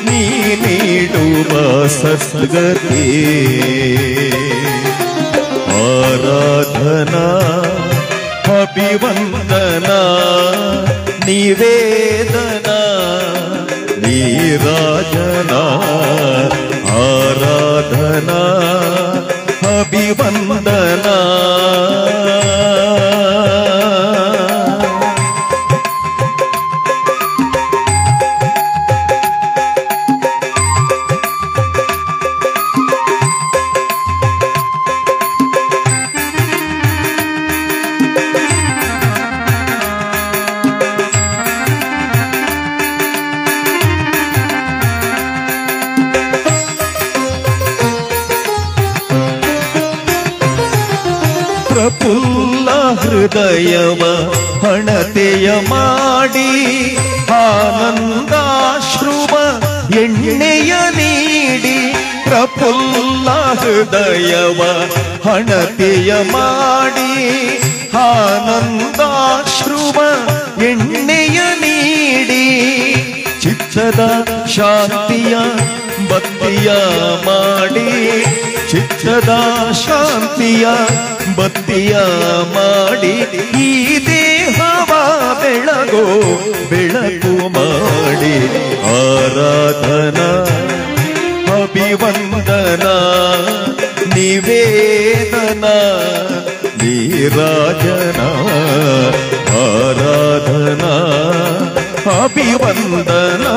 ನೀ ನೀಡುವ ಸದ್ಗತಿ ಆರಾಧನಾ ಅಭಿವಂದನಾ ನಿವೇದನಾ ನೀರಾಜನಾ ಆರಾಧನಾ ಅಭಿವಂದನಾ ಪ್ರಫುಲ್ಲ ಹೃದಯವ ಹಣತೆಯ ಮಾಡಿ ಆನಂದಾಶ್ರುವ ಎಣ್ಣೆಯ ನೀಡಿ ಪ್ರಫುಲ್ಲ ಹೃದಯವ ಹಣತೆಯ ಮಾಡಿ ಆನಂದಾಶ್ರುವ ಎಣ್ಣೆಯ ನೀಡಿ ಚಿತ್ತದ ಶಾಂತಿಯ ಬತ್ತಿಯ ಮಾಡಿ ಚಿತ್ತದ ಶಾಂತಿಯ ಬತ್ತಿಯ ಮಾಡಿ ಈ ದೇಹವ ಬೆಳಗೋ ಬೆಳಕು ಮಾಡಿ ಆರಾಧನಾ ಅಭಿವಂದನಾ ನಿವೇದನಾ ನೀರಾಜನಾ ಆರಾಧನಾ ಅಭಿವಂದನಾ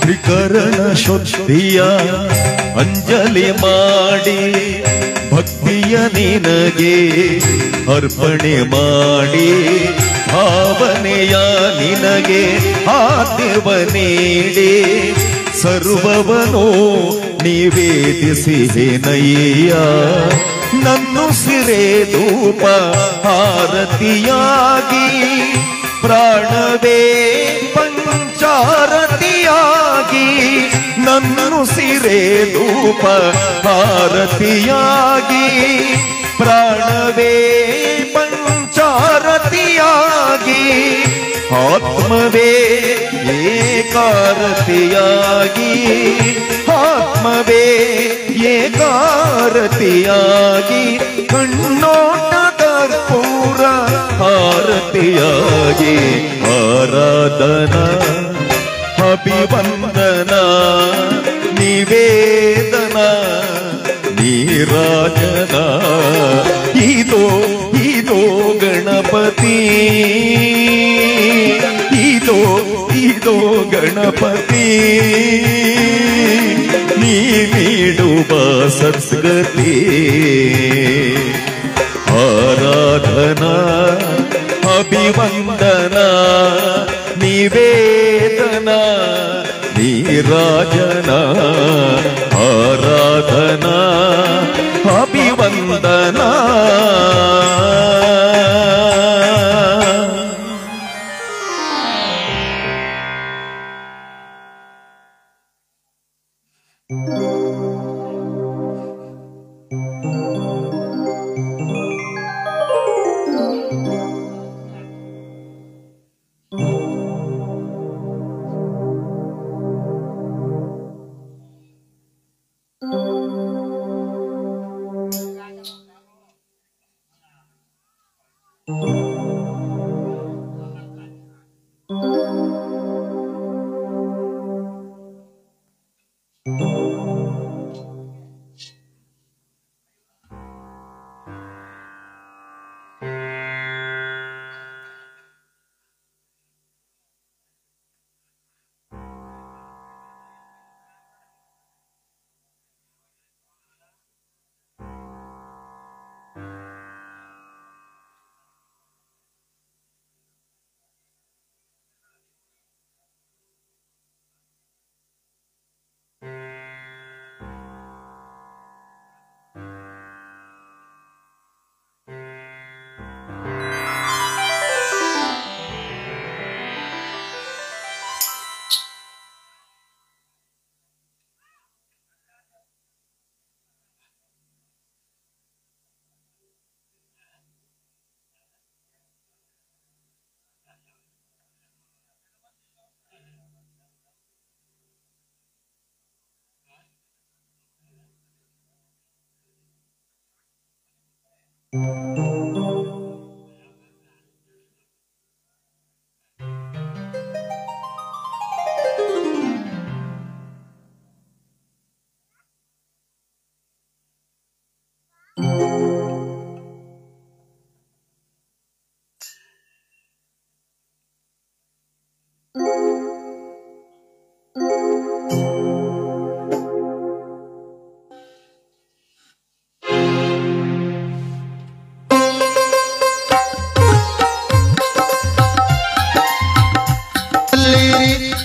ತ್ರಿಕರಣ ಶುದ್ಧಿಯ ಅಂಜಲಿ ಮಾಡಿ ಭಕ್ತಿಯ ನಿನಗೆ ಅರ್ಪಣೆ ಮಾಡಿ ಭಾವನೆಯ ನಿನಗೆ ಆದ್ಯವ ನೀಡಿ ಸರ್ವವನೋ ನಿವೇದಿಸಿದೆನಯ್ಯ ನನ್ನುಸಿರೇ ಧೂಪ ಆರತಿಯಾಗಿ ಪ್ರಾಣವೇ ಪಂಚಾರತಿಯಾಗಿ ನನ್ನುಸಿರೇ ಧೂಪ ಆರತಿಯಾಗಿ ಪ್ರಾಣವೇ ಪಂಚಾರತಿಯಾಗಿ ಆತ್ಮವೇ ಏಕಾರತಿಯಾಗಿ ಆತ್ಮವೇ ಏಕಾರತಿಯಾಗಿ ಕಣ್ಣೋಟ ಕರ್ಪೂರ ಆರತಿಯಾಗಿ ಆರಾಧನಾ ಅಭಿವಂದನಾ ನಿವೇದನಾ ನೀರಾಜನಾ ಇದೋ ಇದೋ ಗಣಪತಿ ಇದೋ ಇದೋ ಗಣಪತಿ ನೀ ನೀಡುವ ಸದ್ಗತಿ ಆರಾಧನಾ ಅಭಿವಂದನಾ ನಿವೇದನಾ ನೀರಾಜನಾ ಆರಾಧನಾ ಅಭಿವಂದನಾ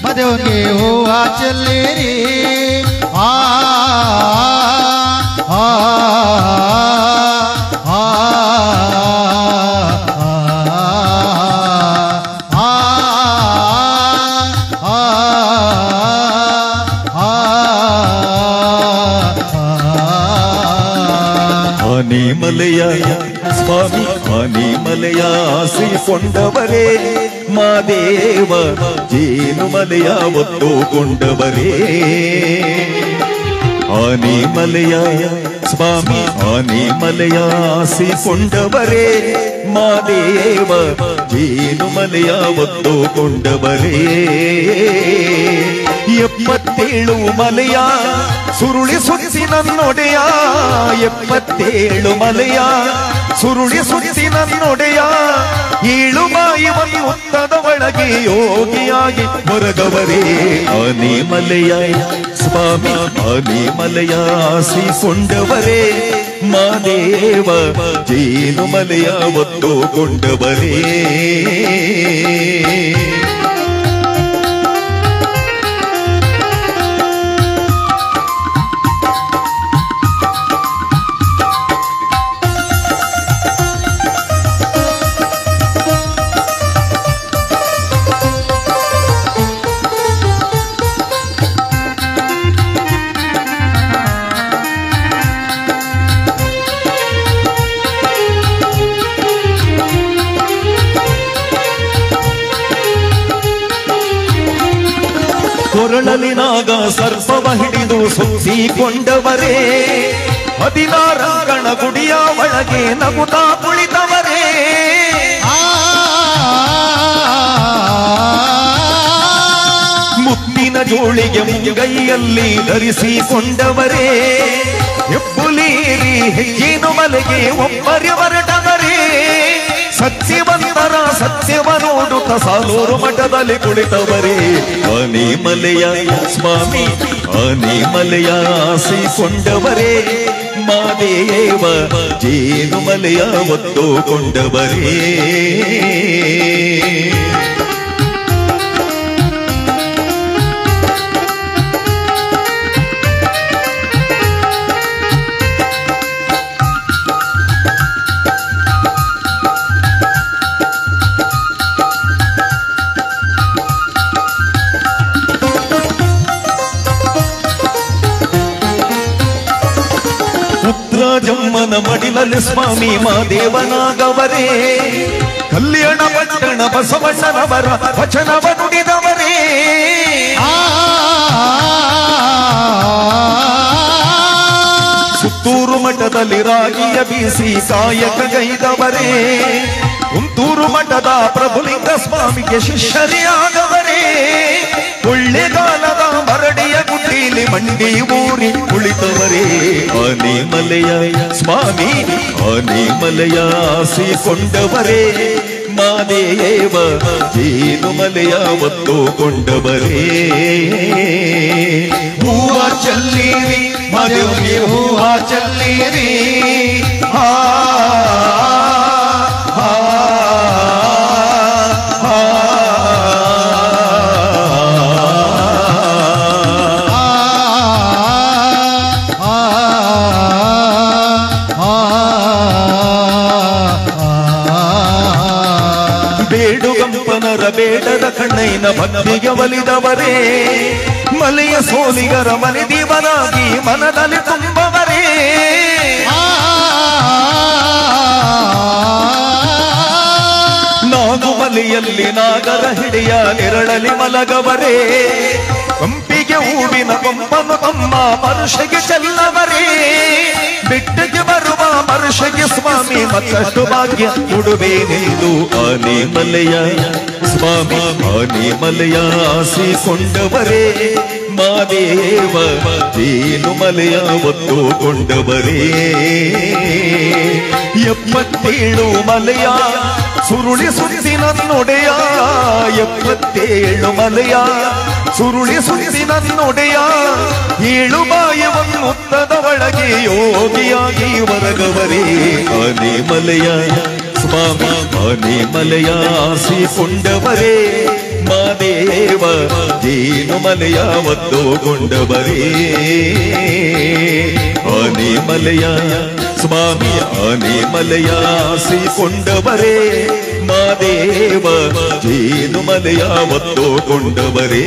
ಮದುವೆಗೆ ಹೂವ ಚೆಲ್ಲಿರಿ ಆ ಆ ಆ ಆನೆಮಲೆಯ ಸ್ವಾಮಿ ಆನೆಮಲೆಯ ಆಸೆಕೊಂಡವರೇ ಮಾದೇವ ಜೇನುಮಲೆಯ ಒತ್ತುಕೊಂಡವರೇ ಆನೆಮಲೆಯ ಸ್ವಾಮಿ ಆನೆಮಲೆಯ ಆಸೆಕೊಂಡವರೇ ಮಾದೇವ ಜೇನುಮಲೆಯ ಒತ್ತುಕೊಂಡವರೇ 77 ಮಲೆಯ ಸುರುಳಿಸುತ್ತಿ ನನ್ನೊಡೆಯ 77 ಮಲೆಯ ಸುರುಳಿಸುತ್ತಿ ನನ್ನೊಡೆಯ 7 ಬಾಯಿ ಉತ್ತದ ಒಳಗೆ ಯೋಗಿಯಾಗಿ ಹೊರಗವರೇ ಆನೆಮಲೆಯ ಸ್ವಾಮಿ ಆನೆಮಲೆಯ ಆಸೆಕೊಂಡವರೇ ಮಾದೇವ ಜೇನುಮಲೆಯ ಒತ್ತುಕೊಂಡವರೇ ಕೊರಳಲಿನಾಗ ಸರ್ಪವ ಹಿಡಿದು ಸುತ್ತಿಕೊಂಡವರೇ 16 ಅಂಕಣ ಗುಡಿಯ ಒಳಗೆ ನಗುತ್ತಾ ಕುಳಿತವರೇ ಮುತ್ತಿನ ಜೋಳಿಗೆ ಮುಂಗೈಯಲ್ಲಿ ಧರಿಸಿಕೊಂಡವರೇ ಹೆಬ್ಬುಲೀರಿ ಹೆಜ್ಜೇನು ಮಲೆಗೆ ಒಬ್ಬರೇ ಹೊರಟವರೇ ಸತ್ಯವಂತರ ಸತ್ಯವ ನೋಡುತ್ತ ಸಾಲೂರು ಮಠದಲ್ಲಿ ಕುಳಿತವರೇ ಆನೆಮಲೆಯ ಸ್ವಾಮಿ ಆನೆಮಲೆಯ ಆಸೆಕೊಂಡವರೇ ಮಾದೇವ ಜೇನುಮಲೆಯ ಒತ್ತುಕೊಂಡವರೇ ಜಮ್ಮನ ಮಡಿಲಲ್ಲಿ ಸ್ವಾಮಿ ಮಾದೇವನಾಗವರೇ ಕಲ್ಯಾಣ ಪಟ್ಟಣ ಬಸವಣ್ಣನವರ ವಚನವ ನುಡಿದವರೇ ಸುತ್ತೂರು ಮಠದಲ್ಲಿ ರಾಗಿಯ ಬೀಸಿ ಕಾಯಕಗೈದವರೇ ಕುಂತೂರು ಮಠದ ಪ್ರಭುಲಿಂಗ ಸ್ವಾಮಿಗೆ ಶಿಷ್ಯರೇ ಆಗವರೇ ಕೊಳ್ಳೆಗಾಲದ ಮರಡಿಯ ಗುಡ್ಡಿಲಿ ಮಂಡಿ ಊರಿ ಕುಳಿತವರೇ ಆನೆಮಲೆಯ ಸ್ವಾಮಿ ಆನೆಮಲೆಯ ಆಸೆಕೊಂಡವರೇ ಮಾದೇವ ಜೇನುಮಲೆಯ ಒತ್ತುಕೊಂಡವರೇ ಹೂವ ಚೆಲ್ಲಿರಿ ಮಾದೇವನಿಗೆ ಹೂವ ಚೆಲ್ಲಿರಿ ಆ ಬೇಡುಗಂಪನರ ಬೇಡದ ಕಣ್ಣೈನ ಭಕ್ತಿಗೆ ಒಲಿದವರೇ ಮಲೆಯ ಸೋಲಿಗರ ಮನೆದೀವನಾಗಿ ಮನದಲ್ಲಿ ತುಂಬವರೇ ನಾಗುಮಲೆಯಲ್ಲಿ ನಾಗರ ಹಿಡಿಯ ನೆರಳಲಿ ಮಲಗವರೇ ಕಂಪಿಗೆ ಹೂವಿನ ಕೊಂಪನು ತಮ್ಮ ಪರುಷೆಗೆ ಚೆಲ್ಲವರೇ ಬಿಟ್ಟಿಗೆ ಬರುವ ವರ್ಷಕ್ಕೆ ಸ್ವಾಮಿ ಮತ್ತಷ್ಟು ಭಾಗ್ಯ ಕೊಡುವೇನೆಂದು ಆನೆಮಲೆಯ ಸ್ವಾಮಿ ಆನೆಮಲೆಯ ಆಸಿಕೊಂಡವರೇ ಮಾದೇವ ತೇನುಮಲೆಯ ಒತ್ತುಕೊಂಡವರೇ 77 ಮಲೆಯ ಸುರುಳಿ ಸುರಿಸಿ ನನ್ನೊಡೆಯ 77 ಮಲೆಯ ಸುರುಳಿ ಸುರಿಸಿ ನನ್ನೊಡೆಯ 7 ಬಾಯವನ್ನುತ್ತದ ಒಳಗೆ ಯೋಗಿಯಾಗಿ ಹೊರಗವರೇ ಆನೆಮಲೆಯ ಸ್ವಾಮಿ ಆನೆಮಲೆಯ ಆಸಿಕೊಂಡವರೇ ಮಾದೇವ ತೇನುಮಲೆಯ ಒತ್ತುಕೊಂಡವರೇ ಆನೆಮಲೆಯ ಸ್ವಾಮಿ ಆನೆಮಲೆಯ ಆಸಿಕೊಂಡವರೇ ಮಾದೇವ ತೇನುಮಲೆಯ ಒತ್ತುಕೊಂಡವರೇ